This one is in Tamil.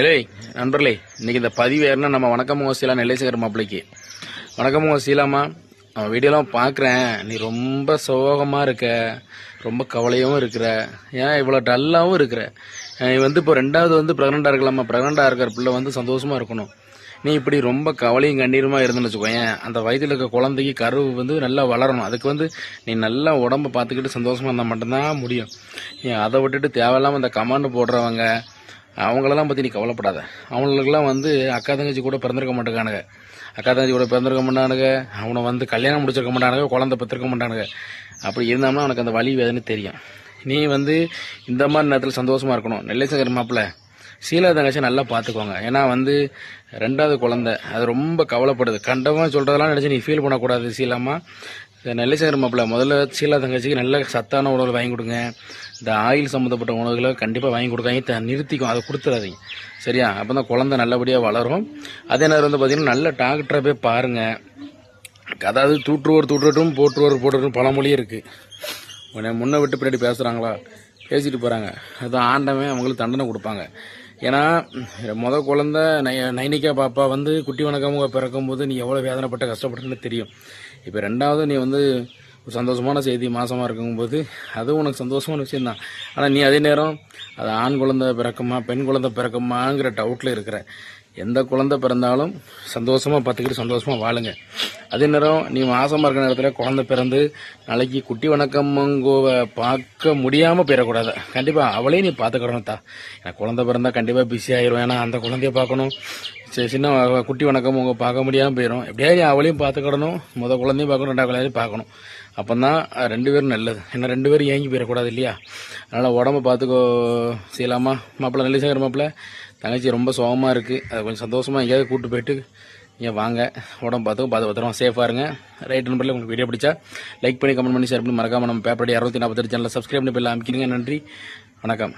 ஏய் நண்பர்களே, இன்னைக்கு இந்த பதிவு ஏறினா நம்ம வணக்கமுக சீலா நெல்லைசேகர் மாப்பிள்ளைக்கு வணக்கமுக சீலாமா. அவன் வீடியோலாம் பார்க்குறேன். நீ ரொம்ப சோகமாக இருக்க, ரொம்ப கவலையாகவும் இருக்கிற, ஏன் இவ்வளோ டல்லாகவும் இருக்கிற. நீ இப்போ ரெண்டாவது ப்ரெக்னெண்ட்டாக இருக்கலாமா? ப்ரெக்னெண்ட்டாக இருக்கிற பிள்ளை சந்தோஷமாக இருக்கணும். நீ இப்படி ரொம்ப கவலையும் கண்ணீருமாக இருந்துன்னு வச்சுக்கோயேன், அந்த வயிற்றில் இருக்க குழந்தைக்கு கரு நல்லா வளரணும். அதுக்கு நீ நல்லா உடம்பை பார்த்துக்கிட்டு சந்தோஷமாக இருந்தால் மட்டும்தான் முடியும். அதை விட்டுட்டு தேவையில்லாமல் இந்த கமாண்டு போடுறவங்க அவங்களெல்லாம் பற்றி நீ கவலைப்படாத. அவங்களுக்கெல்லாம் அக்கா தங்கச்சி கூட பிறந்திருக்க மாட்டேங்கானுங்க, அக்கா தங்கச்சி கூட பிறந்திருக்க மாட்டானுங்க, அவனை கல்யாணம் முடிச்சிருக்க மாட்டானுங்க, குழந்தை பெற்றிருக்க மாட்டானுங்க. அப்படி இருந்தாலும் அவனுக்கு அந்த வலி வேதனை தெரியும். நீ இந்த மாதிரி நேரத்தில் சந்தோஷமாக இருக்கணும். நெல்லைசேகர் மாப்பிள்ளை சீலா தங்கச்சி நல்லா பார்த்துக்கோங்க. ஏன்னா ரெண்டாவது குழந்தை அது ரொம்ப கவலைப்படுது. கண்டவன் சொல்கிறதெல்லாம் நினச்சி நீ ஃபீல் பண்ணக்கூடாது. சீலாமா, நெல்லைசேகர் மாப்பிள்ளை முதல்ல சீலா தங்கச்சிக்கு நல்ல சத்தான உணவுகள் வாங்கி கொடுங்க. இந்த ஆயில் சம்மந்தப்பட்ட உணவுகளை கண்டிப்பாக வாங்கி கொடுக்காங்க, நிறுத்திக்கும், அதை கொடுத்துடாதீங்க, சரியா? அப்போ தான் குழந்தை நல்லபடியாக வளரும். அதே நேரம் பார்த்தீங்கன்னா நல்ல டாக்டரை போய் பாருங்கள். அதாவது தூட்டுருவரும் போட்டுருவரும் பழமொழியே இருக்குது. முன்ன விட்டு பின்னாடி பேசுகிறாங்களா, பேசிட்டு போகிறாங்க. அதுதான் ஆண்டவன் அவங்களுக்கு தண்டனை கொடுப்பாங்க. ஏன்னா முதல் குழந்தை நைனிக்கா பாப்பா குட்டி வணக்கமுக பிறக்கும்போது நீ எவ்வளோ வேதனைப்பட்ட கஷ்டப்பட்டுன்னு தெரியும். இப்போ ரெண்டாவது நீ ஒரு சந்தோஷமான செய்தி மாசமாக இருக்கும்போது அதுவும் உனக்கு சந்தோஷமான விஷயம்தான். ஆனால் நீ அதே நேரம் அது ஆண் குழந்தை பிறக்குமா பெண் குழந்தை பிறக்குமாங்கிற டவுட்டில் இருக்கிற. எந்த குழந்தை பிறந்தாலும் சந்தோஷமாக பார்த்துக்கிட்டு சந்தோஷமாக வாழுங்க. அதே நேரம் நீ மாசமாக இருக்கிற நேரத்தில் குழந்தை பிறந்து நாளைக்கு குட்டி வணக்கம்ங்கோவை பார்க்க முடியாமல் போயிடக்கூடாது. கண்டிப்பாக அவளையும் நீ பார்த்துக்கிடணும் தா. எனக்கு குழந்தை பிறந்தா கண்டிப்பாக பிஸி ஆயிரும். ஏன்னா அந்த குழந்தைய பார்க்கணும், சின்ன குட்டி வணக்கம் உங்க பார்க்க முடியாமல் போயிடும். எப்படியாவது அவளையும் பார்த்துக்கிடணும், குழந்தையும் பார்க்கணும், ரெண்டாவது குழந்தையும் பார்க்கணும். அப்போ தான் ரெண்டு பேரும் நல்லது. ஏன்னா ரெண்டு பேரும் ஏங்கி போயிடக்கூடாது இல்லையா? அதனால் உடம்பை பார்த்துக்கோ செய்யலாமா மாப்பிள்ளை. நெல்லைசேகர் மாப்பிள்ளை தங்கச்சி ரொம்ப சோகமாக இருக்குது, அதை கொஞ்சம் சந்தோஷமாக எங்கேயாவது கூப்பிட்டு போயிட்டு நீங்கள் வாங்க. உடம்பு பார்த்து பத்திரமா சேஃபாக இருங்க. ரைட் நம்பரில் உங்களுக்கு வீடியோ பிடிச்சா லைக் பண்ணி கமெண்ட் பண்ணி ஷேர் பண்ணி மறக்காமல் நம்ம பேப்பர் 648 சேனலில் சப்ஸ்கிரைப் பண்ணி போய் அமைக்கிறீங்க. நன்றி, வணக்கம்.